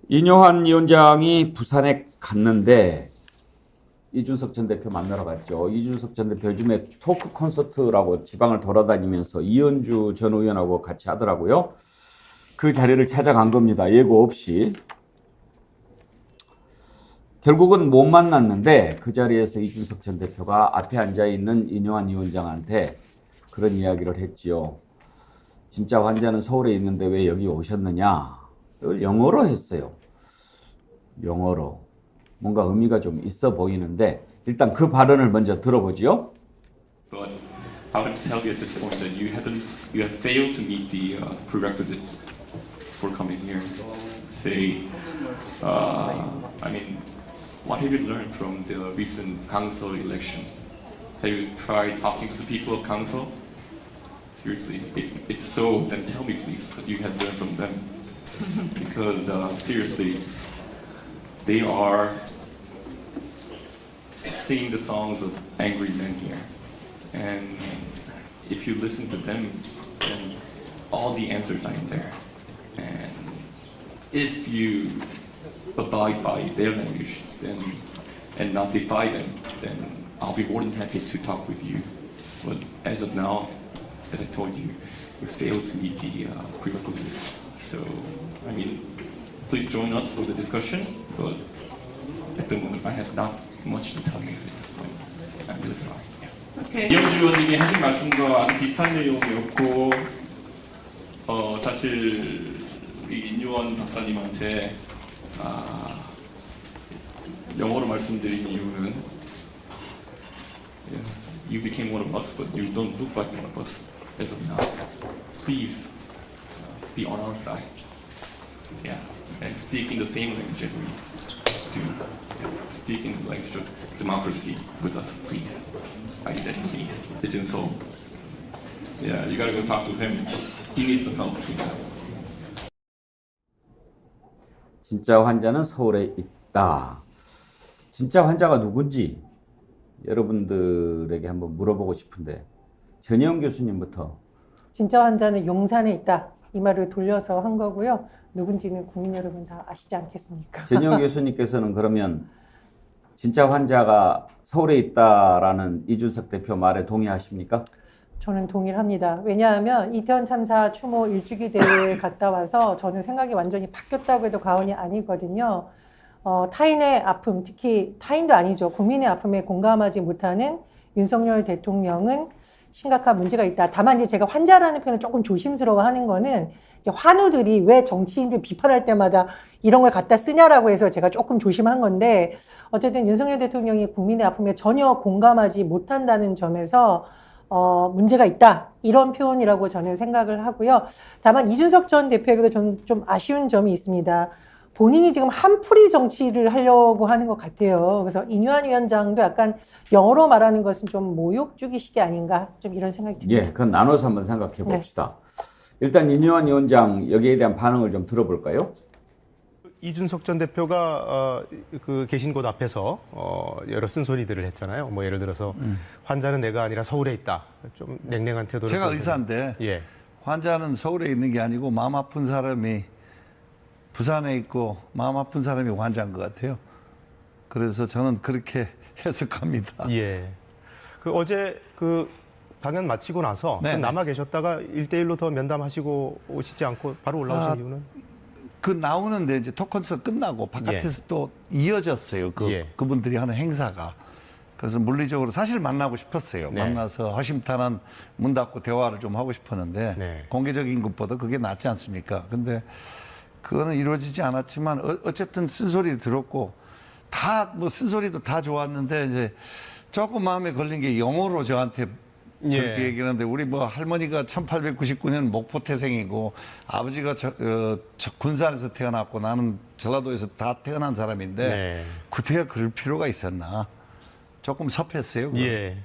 인효한 위원장이 부산에 갔는데 이준석 전 대표 만나러 갔죠. 이준석 전 대표 요즘에 토크 콘서트라고 지방을 돌아다니면서 이현주 전 의원하고 같이 하더라고요. 그 자리를 찾아간 겁니다. 예고 없이. 결국은 못 만났는데 그 자리에서 이준석 전 대표가 앞에 앉아있는 인효한 위원장한테 그런 이야기를 했지요. 진짜 환자는 서울에 있는데 왜 여기 오셨느냐? 이걸 영어로 했어요. 영어로. 뭔가 의미가 좀 있어 보이는데 일단 그 발언을 먼저 들어보지요. But I want to tell you at this point that you have failed to meet the prerequisites for coming here. Say, I mean, what have you learned from the recent council election? Have you tried talking to the people of council? Seriously, if so, then tell me please what you have learned from them. Because seriously, they are singing the songs of angry men here. And if you listen to them, then all the answers are in there. And if you abide by their language then, and not defy them, then I'll be more than happy to talk with you. But as of now, as I told you, you failed to meet the prerequisites. So, I mean, please join us for the discussion, but at the moment I have not much to tell you at this point. I'm really sorry. Okay. 이영주 의원님이 하신 말씀과 아주 비슷한 내용이었고, 사실 우리 인유원 박사님한테 영어로 말씀드린 이유는 you became one of us, but you don't look like one of us as of now. Please be on our side. Yeah, and speak in the same language as we do. Yeah. Speak in the language of democracy with us, please. I said please. It's in Seoul. Yeah, you gotta go talk to him. He needs some help. 진짜 환자는 서울에 있다. 진짜 환자가 누군지 여러분들에게 한번 물어보고 싶은데 전혜영 교수님부터. 진짜 환자는 용산에 있다. 이 말을 돌려서 한 거고요. 누군지는 국민 여러분 다 아시지 않겠습니까? 전혜영 교수님께서는 그러면 진짜 환자가 서울에 있다라는 이준석 대표 말에 동의하십니까? 저는 동의를 합니다. 왜냐하면 이태원 참사 추모 1주기 대회에 갔다 와서 저는 생각이 완전히 바뀌었다고 해도 과언이 아니거든요. 타인의 아픔, 특히 타인도 아니죠. 국민의 아픔에 공감하지 못하는 윤석열 대통령은 심각한 문제가 있다. 다만 이제 제가 환자라는 표현을 조금 조심스러워하는 거는 이제 환우들이 왜 정치인들 비판할 때마다 이런 걸 갖다 쓰냐라고 해서 제가 조금 조심한 건데 어쨌든 윤석열 대통령이 국민의 아픔에 전혀 공감하지 못한다는 점에서 문제가 있다. 이런 표현이라고 저는 생각을 하고요. 다만 이준석 전 대표에게도 좀 아쉬운 점이 있습니다. 본인이 지금 한풀이 정치를 하려고 하는 것 같아요. 그래서 인유한 위원장도 약간 영어로 말하는 것은 좀 모욕주기식이 아닌가 좀 이런 생각이 듭니다. 예, 그건 나눠서 한번 생각해 봅시다. 네. 일단 인유한 위원장 여기에 대한 반응을 좀 들어볼까요? 이준석 전 대표가 그 계신 곳 앞에서 여러 쓴소리들을 했잖아요. 뭐 예를 들어서 환자는 내가 아니라 서울에 있다. 좀 냉랭한 태도를. 제가 의사인데 예. 환자는 서울에 있는 게 아니고 마음 아픈 사람이 부산에 있고 마음 아픈 사람이 환자인 것 같아요. 그래서 저는 그렇게 해석합니다. 예. 그 어제 그 강연 마치고 나서 좀 남아 계셨다가 1대1로 더 면담하시고 오시지 않고 바로 올라오신 이유는? 그 나오는데 이제 토크콘서트 끝나고 바깥에서 또 이어졌어요. 그분들이 하는 행사가. 그래서 물리적으로 사실 만나고 싶었어요. 네. 만나서 허심탄회한 문 닫고 대화를 좀 하고 싶었는데 네. 공개적인 것보다 그게 낫지 않습니까? 근데 그거는 이루어지지 않았지만 어쨌든 쓴소리를 들었고 다 뭐 쓴소리도 다 좋았는데 이제 조금 마음에 걸린 게 영어로 저한테 그렇게 얘기를 하는데 우리 뭐 할머니가 1899년 목포 태생이고 아버지가 군산에서 태어났고 나는 전라도에서 다 태어난 사람인데 그때가 그럴 필요가 있었나 조금 섭했어요. 예.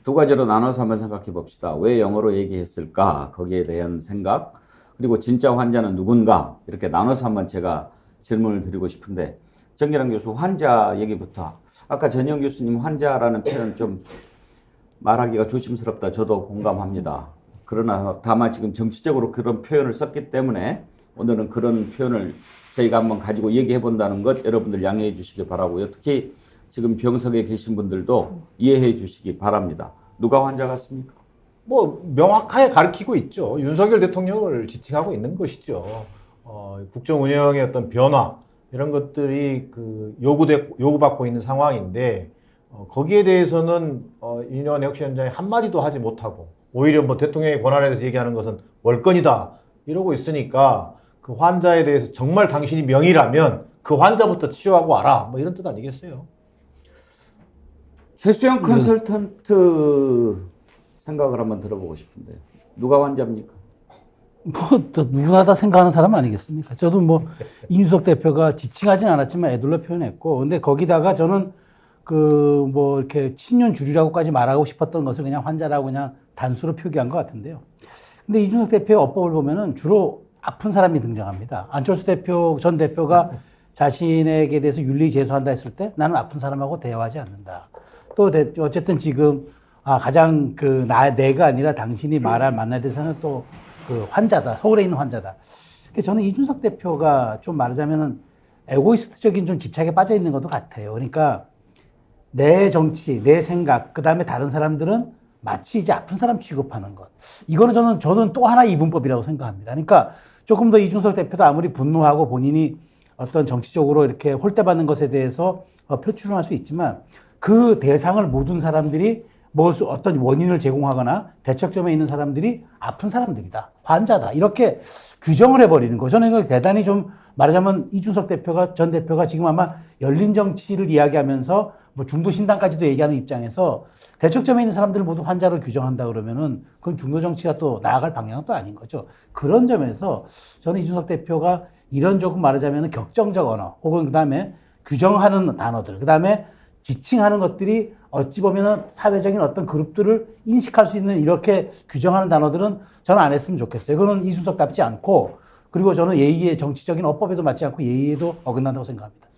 두 가지로 나눠서 한번 생각해 봅시다. 왜 영어로 얘기했을까? 거기에 대한 생각. 그리고 진짜 환자는 누군가? 이렇게 나눠서 한번 제가 질문을 드리고 싶은데 정기란 교수 환자 얘기부터. 아까 전영 교수님 환자라는 표현 좀 말하기가 조심스럽다. 저도 공감합니다. 그러나 다만 지금 정치적으로 그런 표현을 썼기 때문에 오늘은 그런 표현을 저희가 한번 가지고 얘기해 본다는 것 여러분들 양해해 주시기 바라고요. 특히 지금 병석에 계신 분들도 이해해 주시기 바랍니다. 누가 환자 같습니까? 뭐 명확하게 가리키고 있죠. 윤석열 대통령을 지칭하고 있는 것이죠. 국정 운영의 어떤 변화 이런 것들이 그 요구받고 있는 상황인데 거기에 대해서는 이인영 혁신위원장이 한마디도 하지 못하고 오히려 뭐 대통령의 권한에 대해서 얘기하는 것은 월권이다 이러고 있으니까 그 환자에 대해서 정말 당신이 명의라면 그 환자부터 치료하고 와라 뭐 이런 뜻 아니겠어요? 최수영 컨설턴트 생각을 한번 들어보고 싶은데 누가 환자입니까? 또 누구나 다 생각하는 사람 아니겠습니까? 저도 뭐 이준석 대표가 지칭하진 않았지만 애둘러 표현했고, 근데 거기다가 저는 그 뭐 이렇게 친윤 주류라고까지 말하고 싶었던 것을 그냥 환자라고 그냥 단수로 표기한 것 같은데요. 근데 이준석 대표의 어법을 보면은 주로 아픈 사람이 등장합니다. 안철수 전 대표가 자신에게 대해서 윤리 제소한다 했을 때 나는 아픈 사람하고 대화하지 않는다. 또 어쨌든 지금 가장 내가 아니라 당신이 말할 만나야 대상은 또 그 환자다. 서울에 있는 환자다. 그래서 저는 이준석 대표가 좀 말하자면은 에고이스트적인 좀 집착에 빠져 있는 것도 같아요. 그러니까 내 정치, 내 생각, 그 다음에 다른 사람들은 마치 이제 아픈 사람 취급하는 것. 이거는 저는 또 하나의 이분법이라고 생각합니다. 그러니까 조금 더 이준석 대표도 아무리 분노하고 본인이 어떤 정치적으로 이렇게 홀대받는 것에 대해서 표출을 할 수 있지만 그 대상을 모든 사람들이 어떤 원인을 제공하거나 대척점에 있는 사람들이 아픈 사람들이다. 환자다. 이렇게 규정을 해버리는 거. 저는 이거 대단히 좀 말하자면 이준석 전 대표가 지금 아마 열린 정치를 이야기하면서 뭐 중도신당까지도 얘기하는 입장에서 대척점에 있는 사람들을 모두 환자로 규정한다 그러면은 그건 중도 정치가 또 나아갈 방향은 또 아닌 거죠. 그런 점에서 저는 이준석 대표가 이런 조금 말하자면 격정적 언어 혹은 그 다음에 규정하는 단어들, 그 다음에 지칭하는 것들이 어찌 보면은 사회적인 어떤 그룹들을 인식할 수 있는 이렇게 규정하는 단어들은 저는 안 했으면 좋겠어요. 그거는 이준석답지 않고 그리고 저는 예의의 정치적인 어법에도 맞지 않고 예의에도 어긋난다고 생각합니다.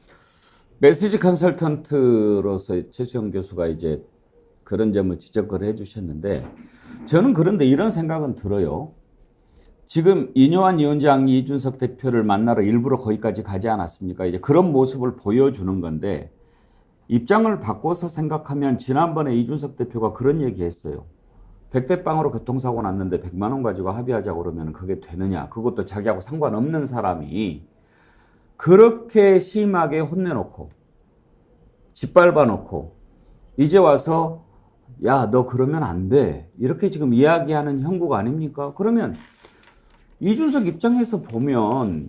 메시지 컨설턴트로서 최수영 교수가 이제 그런 점을 지적을 해주셨는데 저는 그런데 이런 생각은 들어요. 지금 이뇨한 위원장이 이준석 대표를 만나러 일부러 거기까지 가지 않았습니까? 이제 그런 모습을 보여주는 건데 입장을 바꿔서 생각하면 지난번에 이준석 대표가 그런 얘기했어요. 100대 빵으로 교통사고 났는데 100만 원 가지고 합의하자고 그러면 그게 되느냐. 그것도 자기하고 상관없는 사람이 그렇게 심하게 혼내놓고 짓밟아놓고 이제 와서 야, 너 그러면 안 돼. 이렇게 지금 이야기하는 형국 아닙니까? 그러면 이준석 입장에서 보면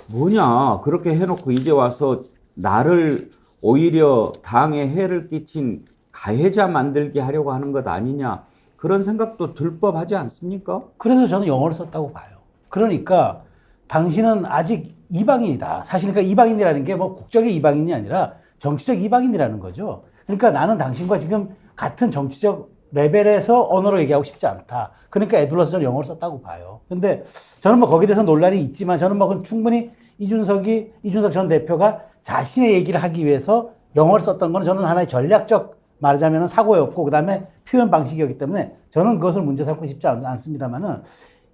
뭐냐. 그렇게 해놓고 이제 와서 나를 오히려 당에 해를 끼친 가해자 만들게 하려고 하는 것 아니냐. 그런 생각도 들 법하지 않습니까? 그래서 저는 영어를 썼다고 봐요. 그러니까 당신은 아직 이방인이다. 사실 그러니까 이방인이라는 게 뭐 국적의 이방인이 아니라 정치적 이방인이라는 거죠. 그러니까 나는 당신과 지금 같은 정치적 레벨에서 언어로 얘기하고 싶지 않다. 그러니까 애둘러서 저는 영어를 썼다고 봐요. 근데 저는 뭐 거기에 대해서 논란이 있지만 저는 뭐 충분히 이준석 전 대표가 자신의 얘기를 하기 위해서 영어를 썼던 건 저는 하나의 전략적 말하자면 사고였고 그 다음에 표현 방식이었기 때문에 저는 그것을 문제 삼고 싶지 않습니다만은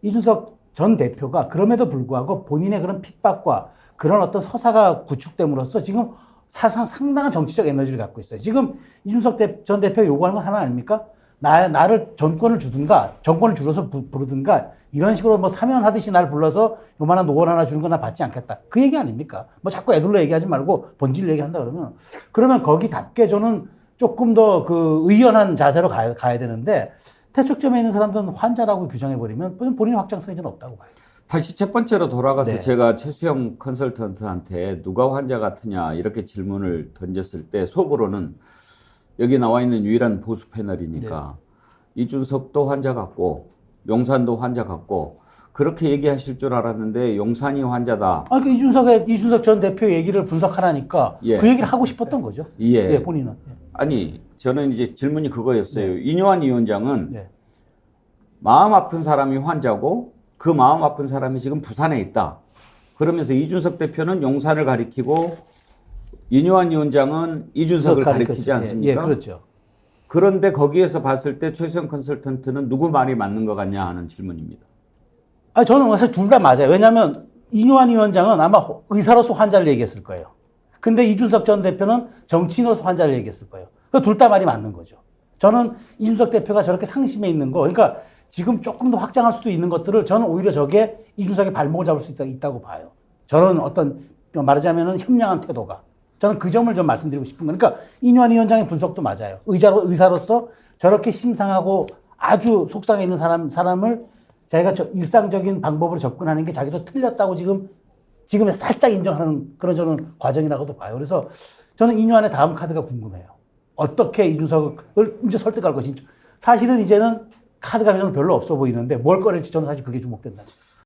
이준석 전 대표가 그럼에도 불구하고 본인의 그런 핍박과 그런 어떤 서사가 구축됨으로써 지금 사상 상당한 정치적 에너지를 갖고 있어요. 지금 이준석 전 대표가 요구하는 건 하나 아닙니까? 나를 정권을 줄여서 부르든가 이런 식으로 뭐 사면하듯이 나를 불러서 요만한 노원 하나 주는 건 나 받지 않겠다. 그 얘기 아닙니까? 뭐 자꾸 애둘러 얘기하지 말고 본질 얘기한다 그러면 거기답게 저는 조금 더 그 의연한 자세로 가야 되는데 대척점에 있는 사람들은 환자라고 규정해버리면 본인 확장성이 좀 없다고 봐요. 다시 첫 번째로 돌아가서 네. 제가 최수영 컨설턴트한테 누가 환자 같으냐 이렇게 질문을 던졌을 때 속으로는 여기 나와 있는 유일한 보수 패널이니까 이준석도 환자 같고 용산도 환자 같고 그렇게 얘기하실 줄 알았는데 용산이 환자다. 그 이준석 전 대표 얘기를 분석하라니까 예. 그 얘기를 하고 싶었던 거죠. 예. 본인은. 아니 저는 이제 질문이 그거였어요. 이뇨한 위원장은 네. 마음 아픈 사람이 환자고 그 마음 아픈 사람이 지금 부산에 있다. 그러면서 이준석 대표는 용산을 가리키고 이뇨한 위원장은 이준석을 가리키지 않습니까? 예, 그렇죠. 그런데 거기에서 봤을 때 최수영 컨설턴트는 누구 말이 맞는 것 같냐 하는 질문입니다. 아, 저는 사실 둘 다 맞아요. 왜냐하면 이뇨한 위원장은 아마 의사로서 환자를 얘기했을 거예요. 근데 이준석 전 대표는 정치인으로서 환자를 얘기했을 거예요. 둘 다 말이 맞는 거죠. 저는 이준석 대표가 저렇게 상심해 있는 거, 그러니까 지금 조금 더 확장할 수도 있는 것들을 저는 오히려 저게 이준석의 발목을 잡을 수 있다고 봐요. 저는 어떤 말하자면은 현명한 태도가. 저는 그 점을 좀 말씀드리고 싶은 거니까 그러니까 이뇨한 위원장의 분석도 맞아요. 의사로서 저렇게 심상하고 아주 속상해 있는 사람을 자기가 저 일상적인 방법으로 접근하는 게 자기도 틀렸다고 지금 살짝 인정하는 그런 저는 과정이라고도 봐요. 그래서 저는 이뇨한의 다음 카드가 궁금해요. 어떻게 이준석을 이제 설득할 것인지. 사실은 이제는 카드가 저는 별로 없어 보이는데 뭘 꺼낼지 저는 사실 그게 주목된다.